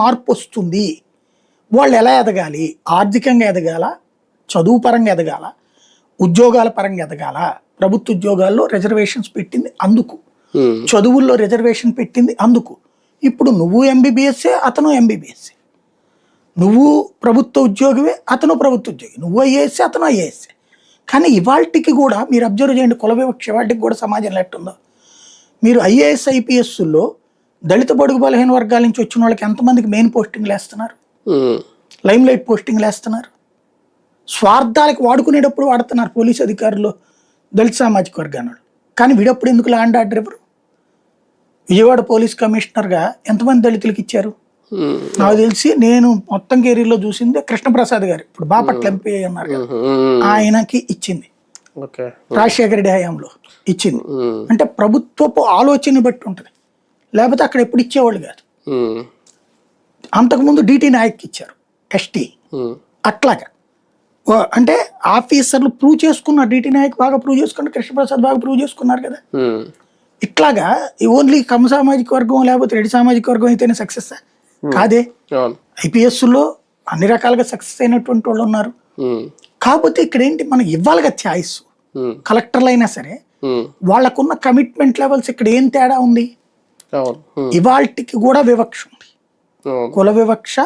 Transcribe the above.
మార్పు వస్తుంది. వాళ్ళు ఎలా ఎదగాలి? ఆర్థికంగా ఎదగాల, చదువు పరంగా ఎదగాల, ఉద్యోగాల పరంగా ఎదగాల. ప్రభుత్వ ఉద్యోగాల్లో రిజర్వేషన్స్ పెట్టింది అందుకు, చదువుల్లో రిజర్వేషన్ పెట్టింది అందుకు. ఇప్పుడు నువ్వు ఎంబీబీఎస్ఏ, అతను ఎంబీబీఎస్ఏ. నువ్వు ప్రభుత్వ ఉద్యోగివే, అతను ప్రభుత్వ ఉద్యోగి. నువ్వు ఐఏఎస్ఏ, అతను ఐఏఎస్ఏ. కానీ ఇవాళకి కూడా మీరు అబ్జర్వ్ చేయండి, కుల వివక్ష ఇవాళకి కూడా సమాజంలో ఎట్టుందో. మీరు ఐఏఎస్ ఐపీఎస్లో దళిత బడుగు బలహీన వర్గాల నుంచి వచ్చిన వాళ్ళకి ఎంతమందికి మెయిన్ పోస్టింగ్లు వేస్తున్నారు, లైమ్ లైట్ పోస్టింగ్లు వేస్తున్నారు. స్వార్థాలకు వాడుకునేటప్పుడు వాడుతున్నారు పోలీసు అధికారులు దళిత సామాజిక వర్గాన్ని. కానీ వీడప్పుడు ఎందుకు లా అండ్ ఆర్డర్ ఎవరు? విజయవాడ పోలీస్ కమిషనర్గా ఎంతమంది దళితులకు ఇచ్చారు? నాకు తెలిసి నేను మొత్తం కెరీర్లో చూసింది కృష్ణప్రసాద్ గారు, ఇప్పుడు బాపట్ల ఎంపీ అన్నారు కదా, ఆయనకి ఇచ్చింది. రాజశేఖర రెడ్డి హయాంలో ఇచ్చింది. అంటే ప్రభుత్వపు ఆలోచన బట్టి ఉంటుంది, లేకపోతే అక్కడ ఎప్పుడు ఇచ్చేవాళ్ళు కాదు. అంతకుముందు డిటి నాయక్ ఇచ్చారు, ఎస్టీ. అట్లాగా అంటే ఆఫీసర్లు ప్రూవ్ చేసుకున్నారు. డిటి నాయక్ బాగా ప్రూవ్ చేసుకున్నారు, కృష్ణప్రసాద్ బాగా ప్రూవ్ చేసుకున్నారు కదా. ఇట్లాగా ఓన్లీ కమ్మ సామాజిక వర్గం లేకపోతే రెడ్డి సామాజిక వర్గం అయితేనే సక్సెస్ కాదే. ఐపీఎస్లో అన్ని రకాలుగా సక్సెస్ అయినటువంటి వాళ్ళు ఉన్నారు. కాకపోతే ఇక్కడ ఏంటి, మనం ఇవ్వాలిగా ఛాయిస్. కలెక్టర్లు అయినా సరే వాళ్ళకున్న కమిట్మెంట్ లెవెల్స్ ఇక్కడ ఏం తేడా ఉంది? ఇవాళకి కూడా వివక్ష ఉంది, కుల వివక్ష.